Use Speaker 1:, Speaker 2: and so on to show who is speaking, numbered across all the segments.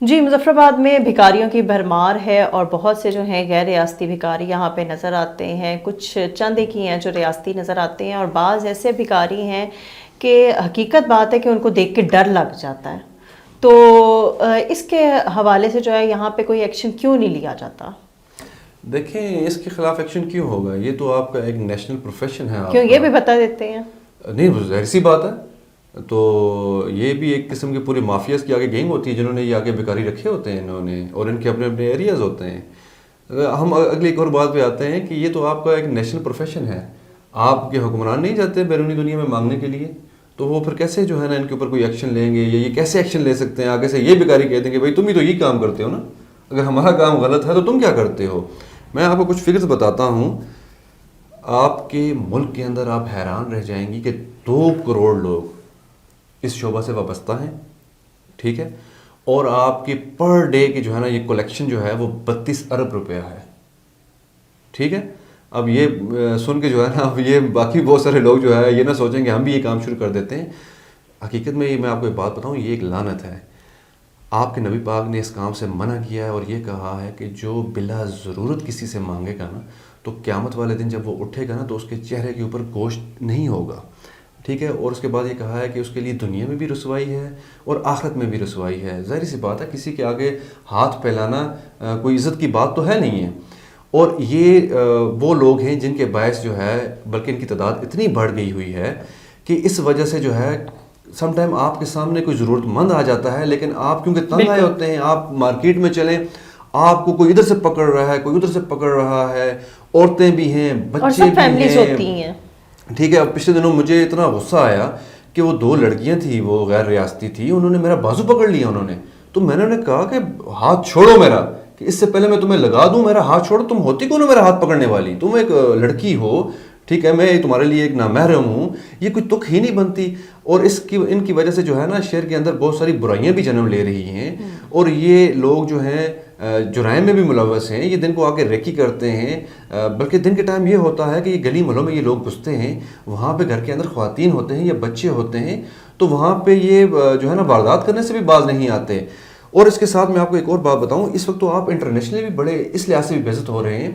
Speaker 1: جی، مظفر آباد میں بھکاریوں کی بھرمار ہے اور بہت سے جو ہیں غیر ریاستی بھکاری یہاں پہ نظر آتے ہیں. کچھ چند ایک ہی ہیں جو ریاستی نظر آتے ہیں اور بعض ایسے بھکاری ہیں کہ حقیقت بات ہے کہ ان کو دیکھ کے ڈر لگ جاتا ہے. تو اس کے حوالے سے جو ہے یہاں پہ کوئی ایکشن کیوں نہیں لیا جاتا؟
Speaker 2: دیکھیں اس کے خلاف ایکشن کیوں ہوگا، یہ تو آپ کا ایک نیشنل پروفیشن ہے.
Speaker 1: کیوں یہ بھی بتا دیتے ہیں؟
Speaker 2: نہیں، ظاہر سی بات ہے. تو یہ بھی ایک قسم کی پوری مافیاز کی آگے گینگ ہوتی ہے جنہوں نے یہ آگے بیکاری رکھے ہوتے ہیں انہوں نے، اور ان کے اپنے اپنے ایریاز ہوتے ہیں. ہم اگلی ایک اور بات پہ آتے ہیں کہ یہ تو آپ کا ایک نیشنل پروفیشن ہے. آپ کے حکمران نہیں جاتے بیرونی دنیا میں مانگنے کے لیے، تو وہ پھر کیسے جو ہے نا ان کے اوپر کوئی ایکشن لیں گے، یا یہ کیسے ایکشن لے سکتے ہیں؟ آگے سے یہ بیکاری کہہ دیں کہ بھائی تم ہی تو یہ کام کرتے ہو نا، اگر ہمارا کام غلط ہے تو تم کیا کرتے ہو. میں آپ کو کچھ فگرز بتاتا ہوں. آپ کے ملک کے اندر آپ حیران رہ جائیں گی کہ 2 کروڑ لوگ اس شعبہ سے وابستہ ہیں، ٹھیک ہے، اور آپ کی پر ڈے کی جو ہے نا یہ کلیکشن جو ہے وہ 32 ارب روپیہ ہے، ٹھیک ہے. اب یہ سن کے جو ہے نا اب یہ باقی بہت سارے لوگ جو ہے یہ نہ سوچیں کہ ہم بھی یہ کام شروع کر دیتے ہیں. حقیقت میں میں آپ کو ایک بات بتاؤں، یہ ایک لعنت ہے. آپ کے نبی پاک نے اس کام سے منع کیا ہے اور یہ کہا ہے کہ جو بلا ضرورت کسی سے مانگے گا نا تو قیامت والے دن جب وہ اٹھے گا نا تو اس کے چہرے کے اوپر گوشت نہیں ہوگا، ٹھیک ہے. اور اس کے بعد یہ کہا ہے کہ اس کے لیے دنیا میں بھی رسوائی ہے اور آخرت میں بھی رسوائی ہے. ظاہر سی بات ہے کسی کے آگے ہاتھ پھیلانا کوئی عزت کی بات تو ہے نہیں ہے. اور یہ وہ لوگ ہیں جن کے باعث جو ہے بلکہ ان کی تعداد اتنی بڑھ گئی ہوئی ہے کہ اس وجہ سے جو ہے سم ٹائم آپ کے سامنے کوئی ضرورت مند آ جاتا ہے، لیکن آپ کیونکہ تنگ آئے ہوتے ہیں، آپ مارکیٹ میں چلیں آپ کو کوئی ادھر سے پکڑ رہا ہے کوئی ادھر سے پکڑ رہا ہے، عورتیں بھی ہیں بچے بھی ہیں، ٹھیک ہے. اب پچھلے دنوں مجھے اتنا غصہ آیا کہ وہ 2 لڑکیاں تھیں، وہ غیر ریاستی تھی، انہوں نے میرا بازو پکڑ لیا انہوں نے. تو میں نے انہیں کہا کہ ہاتھ چھوڑو میرا، کہ اس سے پہلے میں تمہیں لگا دوں، میرا ہاتھ چھوڑو. تم ہوتی کون ہو میرا ہاتھ پکڑنے والی؟ تم ایک لڑکی ہو، ٹھیک ہے، میں تمہارے لیے ایک نامحرم ہوں. یہ کوئی تک ہی نہیں بنتی. اور ان کی وجہ سے جو ہے نا شہر کے اندر بہت ساری برائیاں بھی جنم لے رہی ہیں، اور یہ لوگ جو ہیں جرائم میں بھی ملوث ہیں. یہ دن کو آ کے ریکی کرتے ہیں، بلکہ دن کے ٹائم یہ ہوتا ہے کہ یہ گلی محلوں میں یہ لوگ گھستے ہیں، وہاں پہ گھر کے اندر خواتین ہوتے ہیں یا بچے ہوتے ہیں، تو وہاں پہ یہ جو ہے نا واردات کرنے سے بھی باز نہیں آتے. اور اس کے ساتھ میں آپ کو ایک اور بات بتاؤں، اس وقت تو آپ انٹرنیشنلی بھی بڑے اس لحاظ سے بھی بے عزت ہو رہے ہیں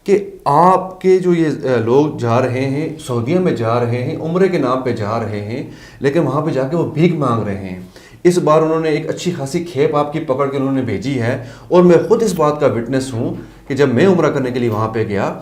Speaker 2: کہ آپ کے جو یہ لوگ جا رہے ہیں سعودیہ میں جا رہے ہیں، عمرے کے نام پہ جا رہے ہیں، لیکن وہاں پہ جا کے وہ بھیک مانگ رہے ہیں. اس بار انہوں نے ایک اچھی خاصی کھیپ آپ کی پکڑ کے انہوں نے بھیجی ہے، اور میں خود اس بات کا وٹنس ہوں کہ جب میں عمرہ کرنے کے لیے وہاں پہ گیا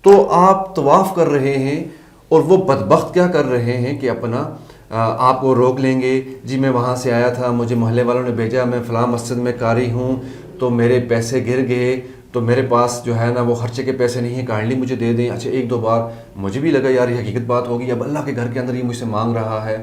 Speaker 2: تو آپ طواف کر رہے ہیں اور وہ بدبخت کیا کر رہے ہیں کہ اپنا آپ کو روک لیں گے، جی میں وہاں سے آیا تھا، مجھے محلے والوں نے بھیجا، میں فلاں مسجد میں قاری ہوں، تو میرے پیسے گر گئے، تو میرے پاس جو ہے نا وہ خرچے کے پیسے نہیں ہیں، کائنڈلی مجھے دے دیں. اچھا 1-2 بار مجھے بھی لگا یار یہ حقیقت بات ہوگی، اب اللہ کے گھر کے اندر یہ مجھ سے مانگ رہا ہے،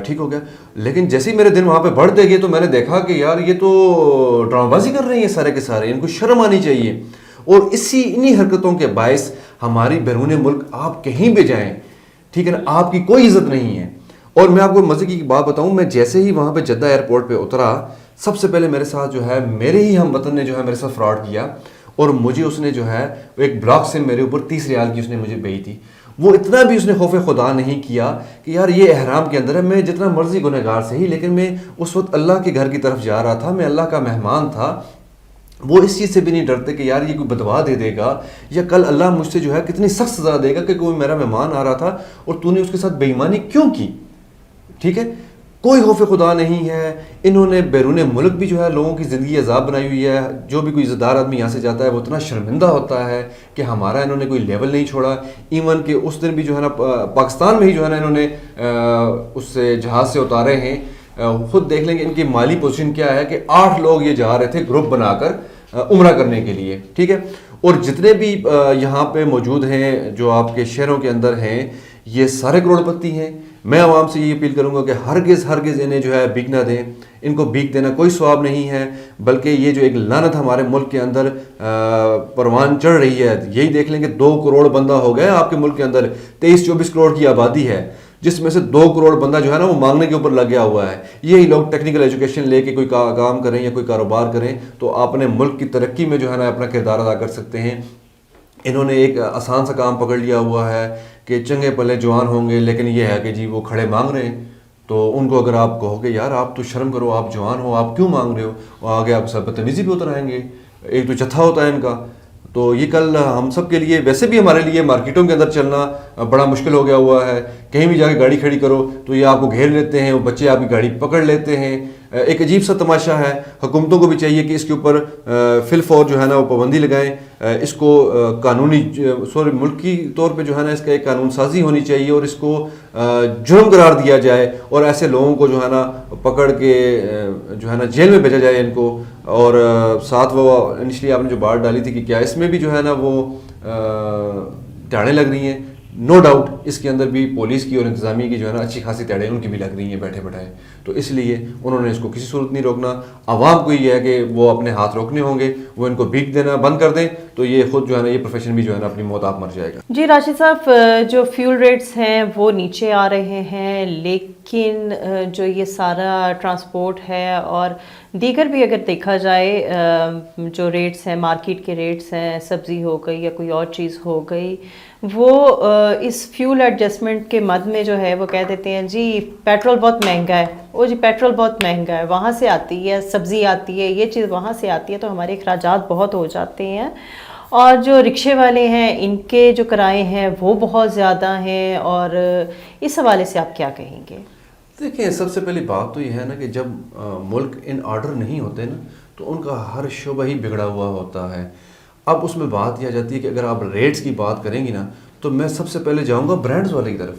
Speaker 2: ٹھیک ہو گیا. لیکن جیسے ہی میرے دن وہاں پہ بڑھتے گئے تو میں نے دیکھا کہ یار یہ تو ڈرامہ بازی کر رہے ہیں سارے کے سارے، ان کو شرم آنی چاہیے. اور انہی حرکتوں کے باعث ہماری بیرون ملک آپ کہیں بھی جائیں، ٹھیک ہے نا، آپ کی کوئی عزت نہیں ہے. اور میں آپ کو مزے کی بات بتاؤں، میں جیسے ہی وہاں پہ جدہ ایئرپورٹ پہ اترا، سب سے پہلے میرے ساتھ جو ہے میرے ہی ہم وطن نے جو ہے میرے ساتھ فراڈ کیا، اور مجھے اس نے جو ہے ایک بلاک سے میرے اوپر 30 ریال کی اس نے مجھے بھیجی تھی. وہ اتنا بھی اس نے خوف خدا نہیں کیا کہ یار یہ احرام کے اندر ہے، میں جتنا مرضی گنہگار سے ہی، لیکن میں اس وقت اللہ کے گھر کی طرف جا رہا تھا، میں اللہ کا مہمان تھا. وہ اس چیز سے بھی نہیں ڈرتے کہ یار یہ کوئی بدوا دے دے گا، یا کل اللہ مجھ سے جو ہے کتنی سخت سزا دے گا کہ کوئی میرا مہمان آ رہا تھا اور تو نے اس کے ساتھ بے ایمانی کیوں کی، ٹھیک ہے. کوئی خوف خدا نہیں ہے. انہوں نے بیرون ملک بھی جو ہے لوگوں کی زندگی عذاب بنائی ہوئی ہے. جو بھی کوئی عزت دار آدمی یہاں سے جاتا ہے وہ اتنا شرمندہ ہوتا ہے کہ ہمارا انہوں نے کوئی لیول نہیں چھوڑا. ایون کہ اس دن بھی جو ہے نا پاکستان میں ہی جو ہے نا انہوں نے اس سے جہاز سے اتارے ہیں. خود دیکھ لیں گے ان کی مالی پوزیشن کیا ہے کہ 8 لوگ یہ جا رہے تھے گروپ بنا کر عمرہ کرنے کے لیے، ٹھیک ہے. اور جتنے بھی یہاں پہ موجود ہیں جو آپ کے شہروں کے اندر ہیں یہ سارے کروڑ پتی ہیں. میں عوام سے یہ اپیل کروں گا کہ ہرگز انہیں جو ہے بھیک نہ دیں. ان کو بھیک دینا کوئی ثواب نہیں ہے، بلکہ یہ جو ایک لعنت ہمارے ملک کے اندر پروان چڑھ رہی ہے. یہی دیکھ لیں کہ 2 کروڑ بندہ ہو گیا آپ کے ملک کے اندر، 23-24 کروڑ کی آبادی ہے، جس میں سے 2 کروڑ بندہ جو ہے نا وہ مانگنے کے اوپر لگ گیا ہوا ہے. یہی لوگ ٹیکنیکل ایجوکیشن لے کے کوئی کام کریں یا کوئی کاروبار کریں تو اپنے ملک کی ترقی میں جو ہے نا اپنا کردار ادا کر سکتے ہیں. انہوں نے ایک آسان سا کام پکڑ لیا ہوا ہے کہ چنگے پلے جوان ہوں گے، لیکن یہ ہے کہ جی وہ کھڑے مانگ رہے ہیں. تو ان کو اگر آپ کہو گے یار آپ تو شرم کرو، آپ جوان ہو، آپ کیوں مانگ رہے ہو، اور آگے آپ سب بدتمیزی بھی اتر آئیں گے. ایک تو جتھا ہوتا ہے ان کا. تو یہ کل ہم سب کے لیے، ویسے بھی ہمارے لیے مارکیٹوں کے اندر چلنا بڑا مشکل ہو گیا ہوا ہے. کہیں بھی جا کے گاڑی کھڑی کرو تو یہ آپ کو گھیر لیتے ہیں، وہ بچے آپ کی گاڑی پکڑ لیتے ہیں. ایک عجیب سا تماشا ہے. حکومتوں کو بھی چاہیے کہ اس کے اوپر فی الفور جو ہے نا وہ پابندی لگائیں. اس کو قانونی ملکی طور پہ جو ہے نا اس کا ایک قانون سازی ہونی چاہیے، اور اس کو جرم قرار دیا جائے، اور ایسے لوگوں کو جو ہے نا پکڑ کے جو ہے نا جیل میں بھیجا جائے ان کو. اور ساتھ وہ انیشلی آپ نے جو بات ڈالی تھی کہ کیا اس میں بھی جو ہے نا وہ تاڑیں لگ رہی ہیں، نو ڈاؤٹ اس کے اندر بھی پولیس کی اور انتظامیہ کی جو ہے نا اچھی خاصی تاڑیں ان کی بھی لگ رہی ہیں بیٹھے بیٹھائے. تو اس لیے انہوں نے اس کو کسی صورت نہیں روکنا. عوام کو یہ ہے کہ وہ اپنے ہاتھ روکنے ہوں گے، وہ ان کو بھیک دینا بند کر دیں تو یہ خود جو ہے نا یہ پروفیشن بھی جو ہے نا اپنی موت آپ مر جائے گا.
Speaker 1: جی راشد صاحب، جو فیول ریٹس ہیں وہ نیچے آ رہے ہیں، لیکن جو یہ سارا ٹرانسپورٹ ہے اور دیگر بھی اگر دیکھا جائے جو ریٹس ہیں، مارکیٹ کے ریٹس ہیں، سبزی ہو گئی یا کوئی اور چیز ہو گئی، وہ اس فیول ایڈجسٹمنٹ کے مد میں جو ہے وہ کہہ دیتے ہیں جی پیٹرول بہت مہنگا ہے، او جی پیٹرول بہت مہنگا ہے، وہاں سے آتی ہے، سبزی آتی ہے، یہ چیز وہاں سے آتی ہے، تو ہمارے اخراجات بہت ہو جاتے ہیں. اور جو رکشے والے ہیں ان کے جو کرائے ہیں وہ بہت زیادہ ہیں. اور اس حوالے سے آپ کیا کہیں گے؟
Speaker 2: دیکھیں، سب سے پہلی بات تو یہ ہے نا کہ جب ملک ان آرڈر نہیں ہوتے نا تو ان کا ہر شعبہ ہی بگڑا ہوا ہوتا ہے. اب اس میں بات یہ آ جاتی ہے کہ اگر آپ ریٹس کی بات کریں گی نا تو میں سب سے پہلے جاؤں گا برانڈز والے کی طرف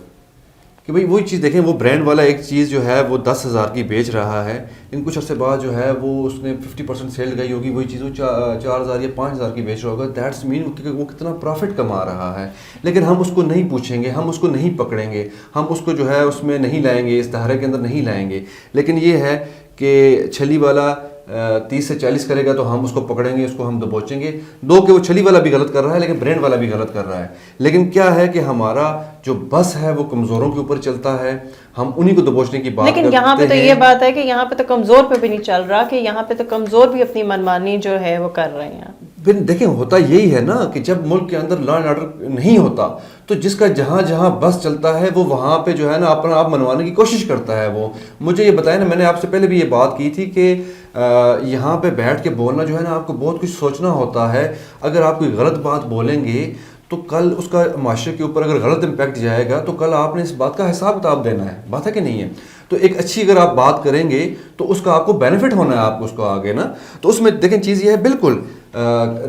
Speaker 2: کہ بھئی وہی چیز دیکھیں، وہ برانڈ والا ایک چیز جو ہے وہ 10,000 کی بیچ رہا ہے، ان کچھ عرصے بعد جو ہے وہ اس نے 50% سیل لگائی ہوگی، وہی چیز وہ 4,000 یا 5,000 کی بیچ رہا ہوگا. دیٹس مین کہ وہ کتنا پروفٹ کما رہا ہے. لیکن ہم اس کو نہیں پوچھیں گے، ہم اس کو نہیں پکڑیں گے، ہم اس کو جو ہے اس میں نہیں لائیں گے، اس دھارے کے اندر نہیں لائیں گے. لیکن یہ ہے کہ چھلی والا 30 سے 40 کرے گا تو ہم اس کو پکڑیں گے، اس کو ہم دبوچیں گے. دو کہ وہ چھلی والا بھی غلط کر رہا ہے لیکن برانڈ والا بھی غلط کر رہا ہے. لیکن کیا ہے کہ ہمارا جو بس ہے وہ کمزوروں کے اوپر چلتا ہے، ہم انہی کو دبوچنے کی بات کرتے ہیں.
Speaker 1: لیکن یہاں پہ تو یہ بات ہے کہ یہاں پہ تو کمزور پہ بھی نہیں چل رہا، کہ یہاں پہ تو کمزور بھی اپنی منمانی جو ہے وہ کر رہے ہیں.
Speaker 2: دیکھیں ہوتا یہی ہے نا کہ جب ملک کے اندر لا اینڈ آرڈر نہیں ہوتا تو جس کا جہاں جہاں بس چلتا ہے وہ وہاں پہ جو ہے نا اپنا آپ منوانے کی کوشش کرتا ہے. وہ مجھے یہ بتائیں نا، میں نے آپ سے پہلے بھی یہ بات کی تھی کہ یہاں پہ بیٹھ کے بولنا جو ہے نا آپ کو بہت کچھ سوچنا ہوتا ہے. اگر آپ کوئی غلط بات بولیں گے تو کل اس کا معاشرے کے اوپر اگر غلط امپیکٹ جائے گا تو کل آپ نے اس بات کا حساب کتاب دینا ہے. بات ہے کہ نہیں ہے؟ تو ایک اچھی اگر آپ بات کریں گے تو اس کا آپ کو بینیفٹ ہونا ہے، آپ کو اس کو آگے نا. تو اس میں دیکھیں چیز یہ ہے، بالکل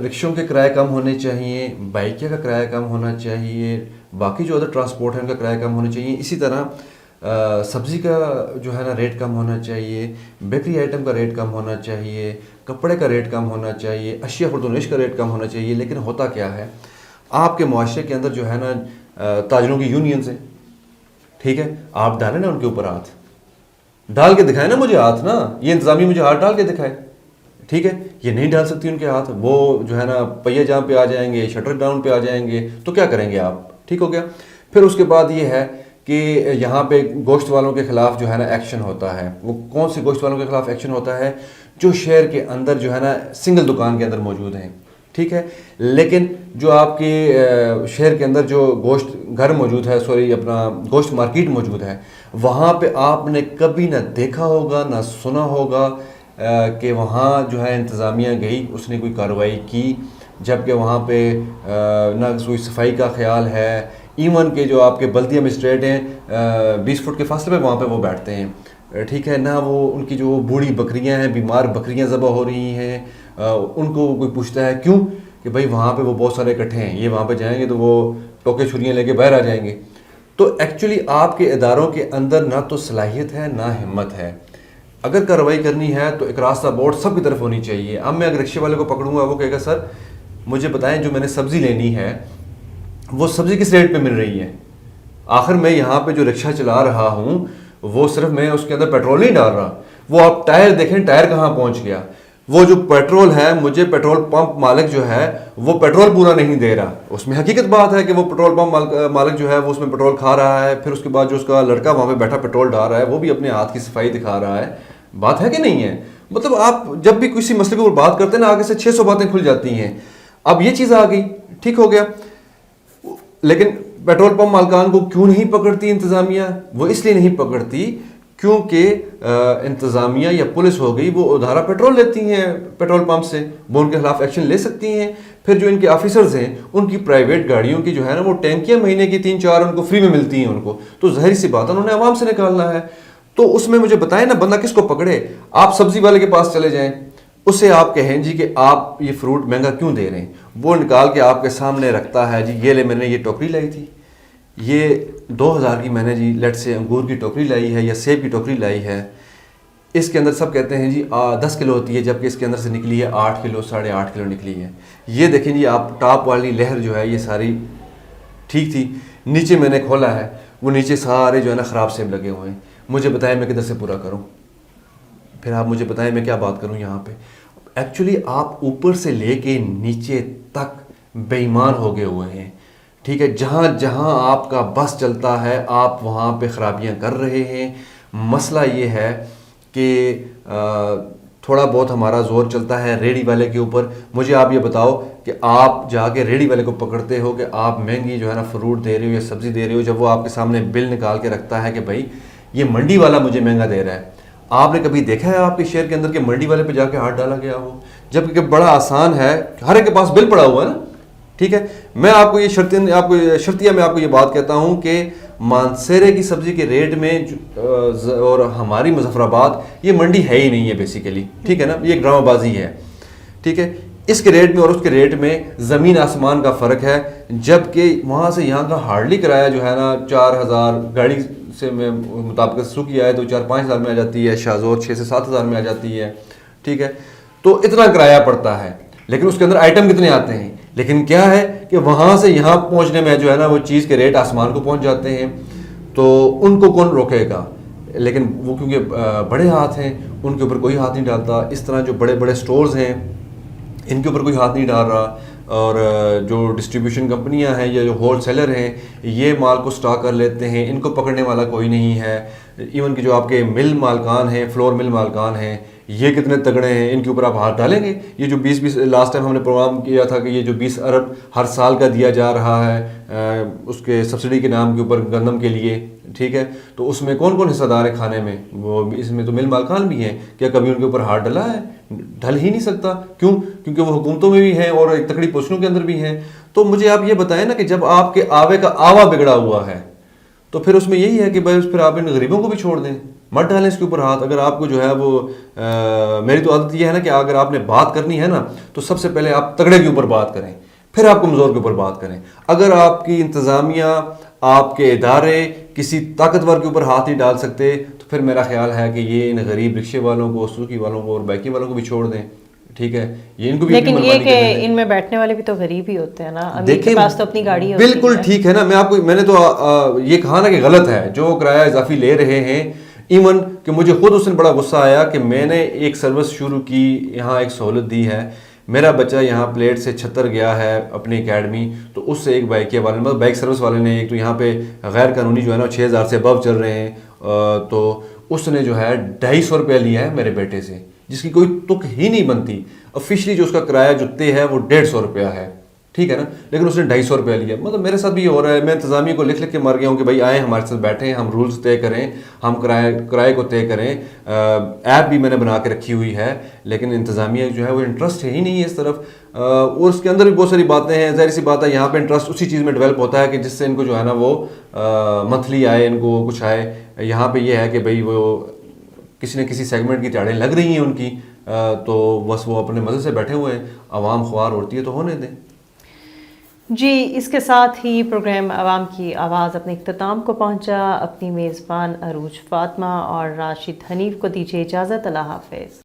Speaker 2: رکشوں کے کرائے کم ہونے چاہیے، بائکیں کا کرایہ کم ہونا چاہیے، باقی جو ادر ٹرانسپورٹ ہے ان کا کرایہ کم ہونا چاہیے. اسی طرح سبزی کا جو ہے نا ریٹ کم ہونا چاہیے، بیکری آئٹم کا ریٹ کم ہونا چاہیے، کپڑے کا ریٹ کم ہونا چاہیے، اشیاء خرد و نوش کا ریٹ کم ہونا چاہیے. لیکن ہوتا کیا ہے، آپ کے معاشرے کے اندر جو ہے نا تاجروں کی یونینز ہیں، ٹھیک ہے، آپ ڈالیں نا ان کے اوپر ہاتھ، ڈال کے دکھائیں نا مجھے ہاتھ، نا یہ انتظامیہ مجھے ہاتھ ڈال کے دکھائے، ٹھیک ہے. یہ نہیں ڈال سکتی ان کے ہاتھ، وہ جو ہے نا پہیہ جام پہ آ جائیں گے، شٹر ڈاؤن پہ آ جائیں گے، تو کیا کریں گے آپ؟ ٹھیک ہو گیا. پھر اس کے بعد یہ ہے کہ یہاں پہ گوشت والوں کے خلاف جو ہے نا ایکشن ہوتا ہے. وہ کون سے گوشت والوں کے خلاف ایکشن ہوتا ہے؟ جو شہر کے اندر جو ہے نا سنگل دکان کے اندر موجود ہیں، ٹھیک ہے. لیکن جو آپ کے شہر کے اندر جو گوشت گھر موجود ہے، اپنا گوشت مارکیٹ موجود ہے، وہاں پہ آپ نے کبھی نہ دیکھا ہوگا نہ سنا ہوگا کہ وہاں جو ہے انتظامیہ گئی، اس نے کوئی کارروائی کی، جبکہ وہاں پہ نہ کوئی صفائی کا خیال ہے. ایون کہ جو آپ کے بلدیہ مجسٹریٹ ہیں 20 فٹ کے فاصلے پہ وہاں پہ وہ بیٹھتے ہیں، ٹھیک ہے. نہ وہ ان کی جو بوڑھی بکریاں ہیں، بیمار بکریاں ذبح ہو رہی ہیں، ان کو کوئی پوچھتا ہے کیوں؟ کہ بھائی وہاں پہ وہ بہت سارے اکٹھے ہیں، یہ وہاں پہ جائیں گے تو وہ ٹوکے چھریاں لے کے باہر آ جائیں گے. تو ایکچولی آپ کے اداروں کے اندر نہ تو صلاحیت ہے نہ ہمت ہے. اگر کارروائی کرنی ہے تو ایک راستہ بورڈ سب کی طرف ہونی چاہیے. اب میں اگر رکشے والے کو پکڑوں گا، وہ کہے گا سر مجھے بتائیں جو میں نے سبزی لینی ہے وہ سبزی کس ریٹ پہ مل رہی ہے؟ آخر میں یہاں پہ جو رکشہ چلا رہا ہوں وہ صرف میں اس کے اندر پیٹرول نہیں ڈال رہا. وہ آپ ٹائر دیکھیں، ٹائر کہاں پہنچ گیا. وہ جو پیٹرول ہے، مجھے پیٹرول پمپ مالک جو ہے وہ پیٹرول پورا نہیں دے رہا. اس میں حقیقت بات ہے کہ وہ پیٹرول پمپ مالک جو ہے وہ اس میں پیٹرول کھا رہا ہے. پھر اس کے بعد جو اس کا لڑکا وہاں پہ بیٹھا پیٹرول ڈال رہا ہے وہ بھی اپنے ہاتھ کی صفائی دکھا رہا ہے. بات ہے کہ نہیں ہے؟ مطلب آپ جب بھی کسی مسئلے کے اوپر بات کرتے ہیں نا، آگے سے 600 باتیں کھل جاتی ہیں. اب یہ چیز آ گئی، ٹھیک ہو گیا. لیکن پیٹرول پمپ مالکان کو کیوں نہیں پکڑتی انتظامیہ؟ وہ اس لیے نہیں پکڑتی کیونکہ انتظامیہ یا پولیس ہو گئی وہ ادھارا پیٹرول لیتی ہیں پیٹرول پمپ سے، وہ ان کے خلاف ایکشن لے سکتی ہیں. پھر جو ان کے آفیسرز ہیں ان کی پرائیویٹ گاڑیوں کی جو ہے نا وہ ٹینکیاں مہینے کی 3-4 ان کو فری میں ملتی ہیں ان کو، تو ظاہر سی بات ہے انہوں نے عوام سے نکالنا ہے. تو اس میں مجھے بتائیں نا بندہ کس کو پکڑے؟ آپ سبزی والے کے پاس چلے جائیں، اس سے آپ کہیں جی کہ آپ یہ فروٹ مہنگا کیوں دے رہے ہیں، وہ نکال کے آپ کے سامنے رکھتا ہے جی یہ لے میں نے یہ ٹوکری لائی تھی، یہ 2000 کی میں نے جی لیٹ سے انگور کی ٹوکری لائی ہے یا سیب کی ٹوکری لائی ہے، اس کے اندر سب کہتے ہیں جی 10 کلو ہوتی ہے جبکہ اس کے اندر سے نکلی ہے 8 کلو 8.5 کلو نکلی ہے. یہ دیکھیں جی آپ ٹاپ والی لہر جو ہے یہ ساری ٹھیک تھی، نیچے میں نے کھولا ہے وہ نیچے سارے جو ہے نا خراب سیب لگے ہوئے ہیں. مجھے بتائیں میں کدھر سے پورا کروں؟ پھر آپ مجھے بتائیں میں کیا بات کروں یہاں پہ؟ ایکچولی آپ اوپر سے لے کے نیچے تک بے ایمان ہو گئے ہوئے ہیں، ٹھیک ہے. جہاں جہاں آپ کا بس چلتا ہے آپ وہاں پہ خرابیاں کر رہے ہیں. مسئلہ یہ ہے کہ تھوڑا بہت ہمارا زور چلتا ہے ریڑھی والے کے اوپر. مجھے آپ یہ بتاؤ کہ آپ جا کے ریڑھی والے کو پکڑتے ہو کہ آپ مہنگی جو ہے نا فروٹ دے رہے ہو یا سبزی دے رہے ہو، جب وہ آپ کے سامنے بل نکال کے رکھتا ہے کہ بھائی یہ منڈی والا مجھے مہنگا دے رہا ہے. آپ نے کبھی دیکھا ہے آپ کے شہر کے اندر کہ منڈی والے پہ جا کے ہاتھ ڈالا گیا ہو؟ جبکہ بڑا آسان ہے، ہر ایک کے پاس بل پڑا ہوا ہے نا، ٹھیک ہے. میں آپ کو یہ شرطیہ میں آپ کو یہ بات کہتا ہوں کہ مانسیرے کی سبزی کے ریٹ میں اور ہماری مظفر آباد یہ منڈی ہے ہی نہیں ہے بیسیکلی، ٹھیک ہے نا، یہ ایک ڈرامہ بازی ہے، ٹھیک ہے. اس کے ریٹ میں اور اس کے ریٹ میں زمین آسمان کا فرق ہے. جبکہ وہاں سے یہاں کا ہارڈلی کرایہ جو ہے نا 4000 گاڑی سے میں مطابق سلوک کیا ہے تو 4-5 ہزار میں آ جاتی ہے، شاہزور 6 سے 7 ہزار میں آ جاتی ہے، ٹھیک ہے. تو اتنا کرایہ پڑتا ہے لیکن اس کے اندر آئٹم کتنے آتے ہیں. لیکن کیا ہے کہ وہاں سے یہاں پہنچنے میں جو ہے نا وہ چیز کے ریٹ آسمان کو پہنچ جاتے ہیں. تو ان کو کون روکے گا؟ لیکن وہ کیونکہ بڑے ہاتھ ہیں ان کے اوپر کوئی ہاتھ نہیں ڈالتا. اس طرح جو بڑے بڑے سٹورز ہیں ان کے اوپر کوئی ہاتھ نہیں ڈال رہا، اور جو ڈسٹریبیوشن کمپنیاں ہیں یا جو ہول سیلر ہیں یہ مال کو سٹاک کر لیتے ہیں، ان کو پکڑنے والا کوئی نہیں ہے. ایون کہ جو آپ کے مل مالکان ہیں، فلور مل مالکان ہیں، یہ کتنے تگڑے ہیں، ان کے اوپر آپ ہاتھ ڈالیں گے؟ یہ جو 20 لاسٹ ٹائم ہم نے پروگرام کیا تھا کہ یہ جو 20 ارب ہر سال کا دیا جا رہا ہے اس کے سبسڈی کے نام کے اوپر گندم کے لیے، ٹھیک ہے. تو اس میں کون کون حصہ دار ہے کھانے میں؟ وہ اس میں تو مل مالکان بھی ہیں. کیا کبھی ان کے اوپر ہاتھ ڈلا ہے؟ ڈھل ہی نہیں سکتا. کیوں؟ کیونکہ وہ حکومتوں میں بھی ہیں اور ایک تکڑی پوسٹوں کے اندر بھی ہیں. تو مجھے آپ یہ بتائیں نا کہ جب آپ کے آوے کا آوا بگڑا ہوا ہے تو پھر اس میں یہی ہے کہ بھائی پھر آپ ان غریبوں کو بھی چھوڑ دیں، مت ڈالیں اس کے اوپر ہاتھ. اگر آپ کو جو ہے وہ میری تو عادت یہ ہے نا کہ اگر آپ نے بات کرنی ہے نا تو سب سے پہلے آپ تگڑے کے اوپر بات کریں، پھر آپ کمزور کے اوپر بات کریں. اگر آپ کی انتظامیہ آپ کے ادارے کسی طاقتور کے اوپر ہاتھ نہیں ڈال سکتے تو پھر میرا خیال ہے کہ یہ ان غریب رکشے والوں کو، سوکی والوں کو اور بائکی والوں کو بھی چھوڑ دیں، ٹھیک ہے. یہ ان کو بھی،
Speaker 1: لیکن یہ کہ ان میں بیٹھنے والے بھی تو غریب ہی ہوتے ہیں نا، امیر کے پاس تو اپنی گاڑی ہوتی ہے.
Speaker 2: بالکل ٹھیک ہے نا. میں نے تو یہ کہا نا کہ غلط ہے جو کرایہ اضافی لے رہے ہیں. ایون کہ مجھے خود اس دن بڑا غصہ آیا کہ میں نے ایک سروس شروع کی، یہاں ایک سہولت دی ہے. میرا بچہ یہاں پلیٹ سے چھتر گیا ہے اپنی اکیڈمی، تو اس سے ایک بائکیا والے مطلب بائک سروس والے نے ایک تو یہاں پہ غیر قانونی جو ہے نا 6000 سے ابو چل رہے ہیں، تو اس نے جو ہے 250 روپیہ لیا ہے میرے بیٹے سے، جس کی کوئی تک ہی نہیں بنتی. آفیشلی جو اس کا کرایہ جو طے ہے وہ 150 روپیہ ہے، ٹھیک ہے نا. لیکن اس نے 250 روپیہ لیا. مطلب میرے ساتھ بھی یہ ہو رہا ہے. میں انتظامیہ کو لکھ کے مر گیا ہوں کہ بھائی آئیں ہمارے ساتھ بیٹھیں، ہم رولز طے کریں، ہم کرائے کو طے کریں. ایپ بھی میں نے بنا کے رکھی ہوئی ہے لیکن انتظامیہ جو ہے وہ انٹرسٹ ہے ہی نہیں ہے اس طرف. اور اس کے اندر بھی بہت ساری باتیں ہیں. ظاہر سی بات ہے یہاں پہ انٹرسٹ اسی چیز میں ڈیولپ ہوتا ہے کہ جس سے ان کو جو ہے نا وہ منتھلی آئے، ان کو کچھ آئے. یہاں پہ یہ ہے کہ بھائی وہ کسی نہ کسی سیگمنٹ کی تاڑیں لگ رہی ہیں ان کی، تو بس وہ اپنے مزے سے بیٹھے ہوئے ہیں. عوام خوار ہوتی ہے تو ہونے دیں.
Speaker 1: جی، اس کے ساتھ ہی پروگرام عوام کی آواز اپنے اختتام کو پہنچا. اپنی میزبان عروج فاطمہ اور راشد حنیف کو دیجیے اجازت. اللہ حافظ.